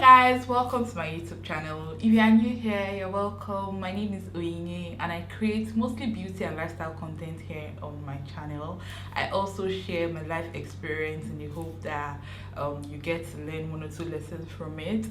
Hi guys, welcome to my YouTube channel. If you are new here, you're welcome. My name is Onyinye and I create mostly beauty and lifestyle content here on my channel. I also share my life experience in the hope that you get to learn one or two lessons from it.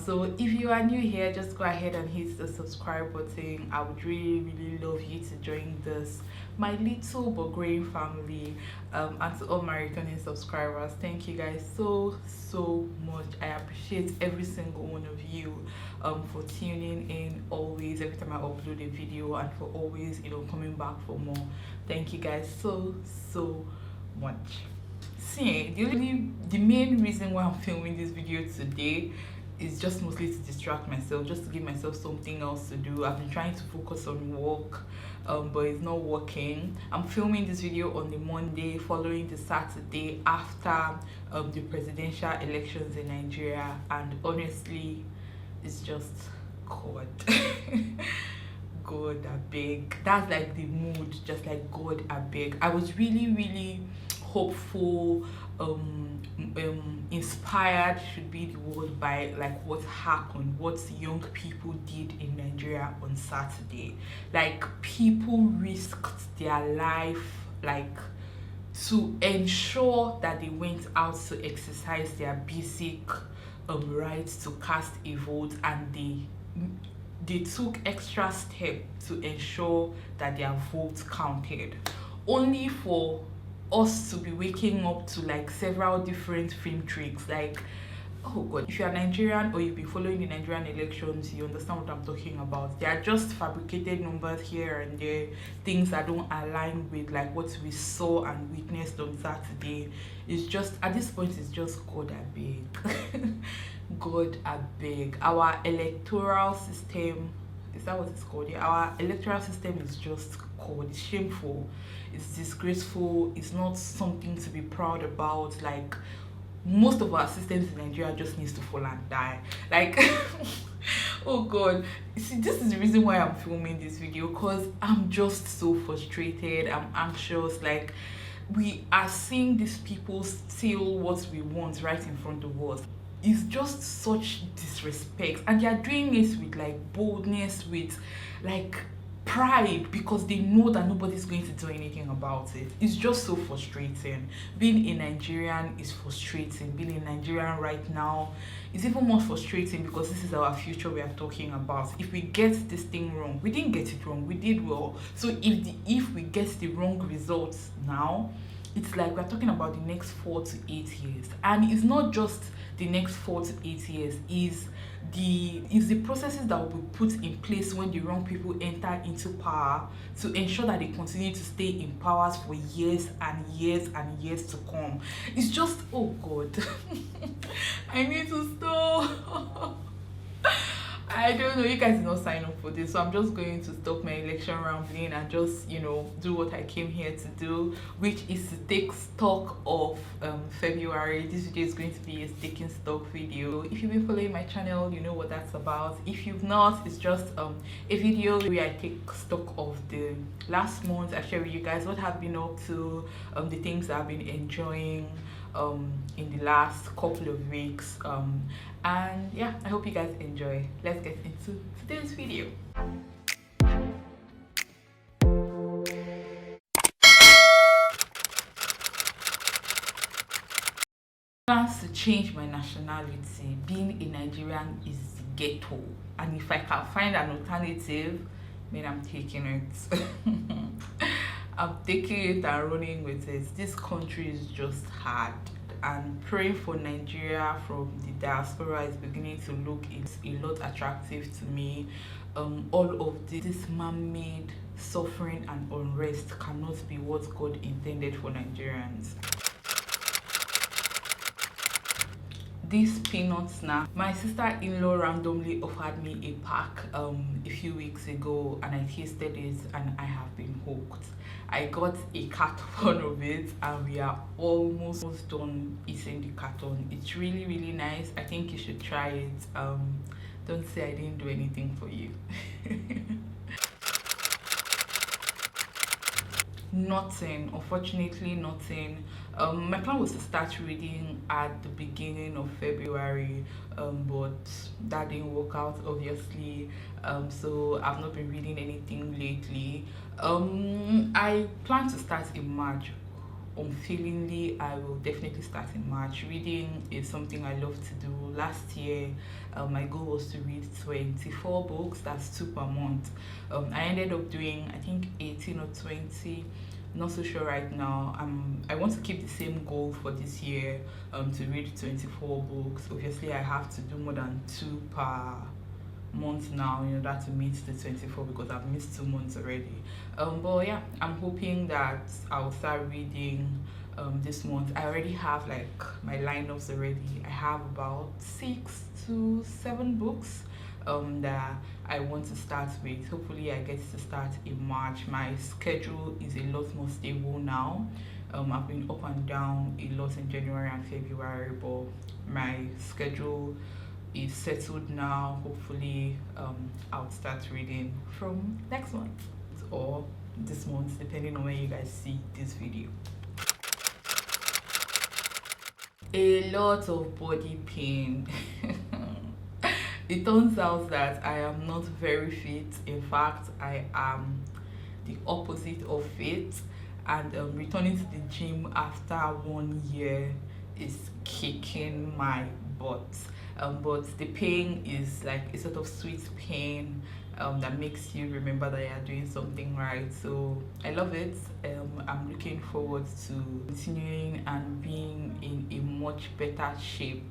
So if you are new here, just go ahead and hit the subscribe button. I would really love you to join this my little but growing family. And to all my returning subscribers, thank you guys so much. I appreciate every single one of you for tuning in always every time I upload a video, and for always coming back for more. Thank you guys so much. See, the main reason why I'm filming this video today is just mostly to distract myself, just to give myself something else to do. I've been trying to focus on work, but it's not working. I'm filming this video on the Monday following the Saturday after the presidential elections in Nigeria, and honestly, it's just God. God, I beg. That's like the mood, just like God, I beg. I was really hopeful, inspired should be the word, by like what happened, what young people did in Nigeria on Saturday. Like, people risked their life like to ensure that they went out to exercise their basic right to cast a vote, and they took extra step to ensure that their vote counted, only for us to be waking up to like several different film tricks. Like, oh God, if you're Nigerian or you've been following the Nigerian elections, you understand what I'm talking about. They are just fabricated numbers here and there, things that don't align with like what we saw and witnessed on Saturday. It's just, at this point, it's just God, I beg. God, I beg. Our electoral system, is that what it's called? Yeah, our electoral system is just called, it's shameful, it's disgraceful, it's not something to be proud about. Like, most of our systems in Nigeria just needs to fall and die. Like, oh God. See, this is the reason why I'm filming this video, because I'm just so frustrated, I'm anxious. Like, we are seeing these people steal what we want right in front of us. It's just such disrespect, and they are doing it with like boldness, with like pride, because they know that nobody's going to do anything about it. It's just so frustrating. Being a Nigerian is frustrating. Being a Nigerian right now is even more frustrating, because this is our future we are talking about. If we get this thing wrong, we didn't get it wrong, we did well. So if we get the wrong results now, it's like we're talking about the next 4 to 8 years. And it's not just the next 4 to 8 years, is the processes that will be put in place when the wrong people enter into power, to ensure that they continue to stay in powers for years and years and years to come. It's just, oh God. I need to stop. I don't know, you guys did not sign up for this, so I'm just going to stop my election rambling and just do what I came here to do, which is to take stock of February. This video is going to be a taking stock video. If you've been following my channel, you know what that's about. If you've not, it's just a video where I take stock of the last month. I share with you guys what I've been up to, the things that I've been enjoying in the last couple of weeks, and yeah, I hope you guys enjoy. Let's get into today's video. Plans to change my nationality. Being a Nigerian is ghetto, and if I can find an alternative, then I'm taking it. I'm taking it and running with it. This country is just hard, and praying for Nigeria from the diaspora is beginning to look a lot attractive to me. All of this man-made suffering and unrest cannot be what God intended for Nigerians. This peanut snack, my sister-in-law randomly offered me a pack a few weeks ago, and I tasted it and I have been hooked. I got a carton of it and we are almost done eating the carton. It's really nice. I think you should try it. Don't say I didn't do anything for you. Nothing, unfortunately nothing. My plan was to start reading at the beginning of February, but that didn't work out, obviously. So I've not been reading anything lately. I plan to start in March. Unfailingly, I will definitely start in March. Reading is something I love to do. Last year, my goal was to read 24 books. That's two per month. I ended up doing, I think, 18 or 20. Not so sure right now. I want to keep the same goal for this year, to read 24 books. Obviously, I have to do more than two per month now in order to meet the 24 because I've missed 2 months already. But yeah, I'm hoping that I'll start reading this month. I already have like my lineups already. I have about 6 to 7 books that I want to start with. Hopefully, I get to start in March. My schedule is a lot more stable now. I've been up and down a lot in January and February, but my schedule is settled now. Hopefully, I'll start reading from next month or this month, depending on when you guys see this video. A lot of body pain. It turns out that I am not very fit. In fact, I am the opposite of fit, and returning to the gym after 1 year is kicking my butt. But the pain is like a sort of sweet pain that makes you remember that you're doing something right. So I love it. I'm looking forward to continuing and being in a much better shape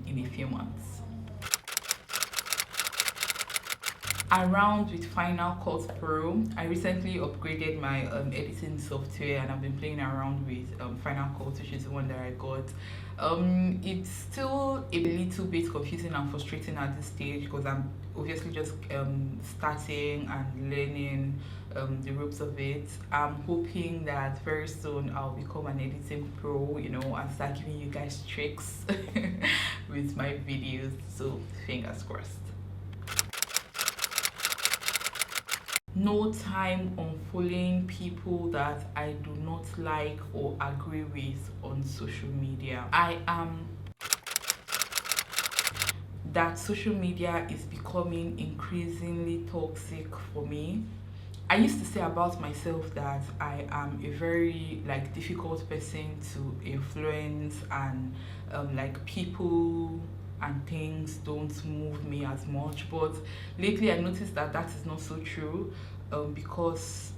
in a few months. Around with Final Cut Pro. I recently upgraded my editing software and I've been playing around with Final Cut, which is the one that I got. It's still a little bit confusing and frustrating at this stage because I'm obviously just starting and learning the ropes of it. I'm hoping that very soon I'll become an editing pro, and start giving you guys tricks with my videos. So fingers crossed. No time on following people that I do not like or agree with on social media. I am that social media is becoming increasingly toxic for me. I used to say about myself that I am a very difficult person to influence, and people and things don't move me as much. But lately I noticed that that is not so true, because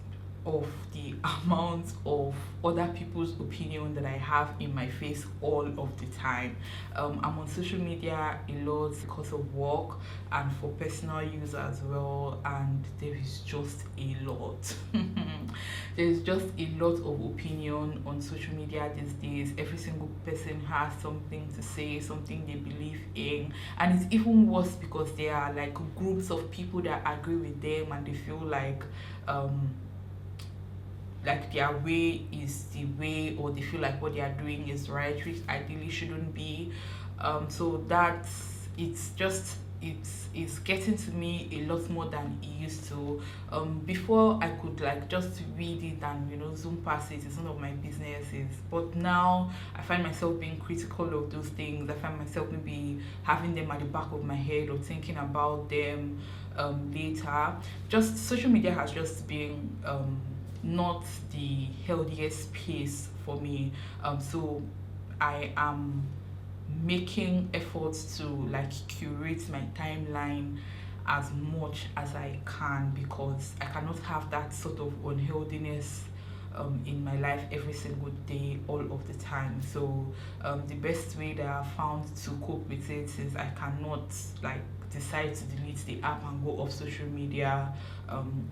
of the amount of other people's opinion that I have in my face all of the time. I'm on social media a lot because of work and for personal use as well, and there is just a lot. There's just a lot of opinion on social media these days. Every single person has something to say, something they believe in, and it's even worse because there are groups of people that agree with them and they feel like their way is the way, or they feel like what they are doing is right, which ideally shouldn't be. So that's it's getting to me a lot more than it used to. Before I could just read it and zoom past it. It's none of my businesses. But now I find myself being critical of those things. I find myself maybe having them at the back of my head or thinking about them later. Just social media has just been not the healthiest space for me. So I am making efforts to curate my timeline as much as I can, because I cannot have that sort of unhealthiness in my life every single day all of the time. So the best way that I've found to cope with it is I cannot decide to delete the app and go off social media,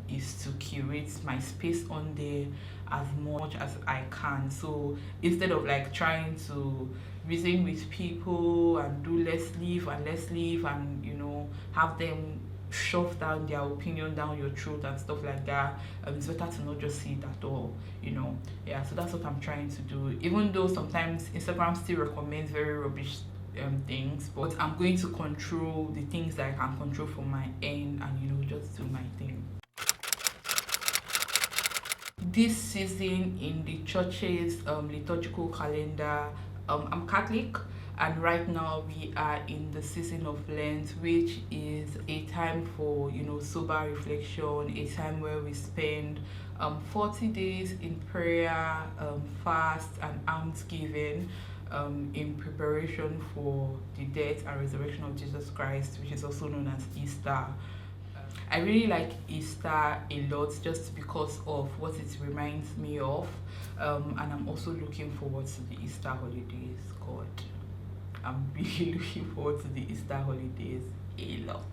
is to curate my space on there as much as I can. So instead of trying to reason with people and do let's leave and have them shove down their opinion down your throat and stuff like that, it's better to not just see it at all. Yeah, so that's what I'm trying to do, even though sometimes Instagram still recommends very rubbish things, but I'm going to control the things that I can control from my end and just do my thing. this season in the church's liturgical calendar, I'm Catholic, and right now we are in the season of Lent, which is a time for, you know, sober reflection, a time where we spend 40 days in prayer, fast, and almsgiving, in preparation for the death and resurrection of Jesus Christ, which is also known as Easter. I really like Easter a lot just because of what it reminds me of, and I'm also looking forward to the Easter holidays. God, I'm really looking forward to the Easter holidays a lot.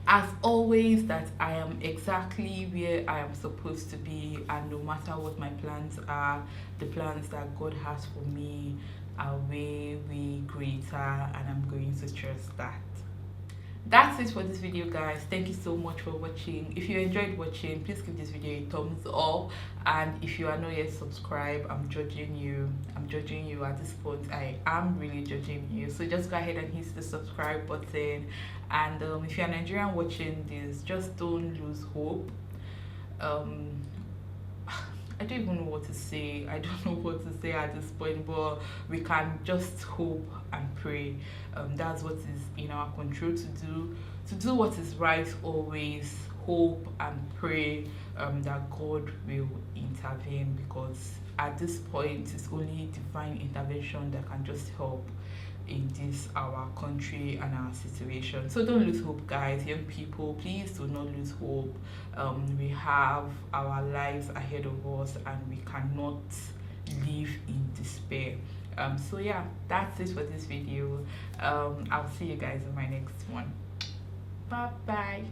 As always, that I am exactly where I am supposed to be, and no matter what my plans are, the plans that God has for me are way greater, and I'm going to trust that. That's it for this video, guys. Thank you so much for watching. If you enjoyed watching, please give this video a thumbs up, and if you are not yet subscribed, I'm judging you at this point. I am really judging you, so just go ahead and hit the subscribe button. And if you're Nigerian watching this, just don't lose hope. I don't even know what to say. I don't know what to say at this point, but we can just hope and pray. That's what is in our control to do. To do what is right always. Hope and pray that God will intervene, because at this point it's only divine intervention that can just help in this our country and our situation. So don't lose hope, guys. Young people, please do not lose hope. We have our lives ahead of us, and we cannot live in despair. So yeah, that's it for this video. I'll see you guys in my next one. Bye bye.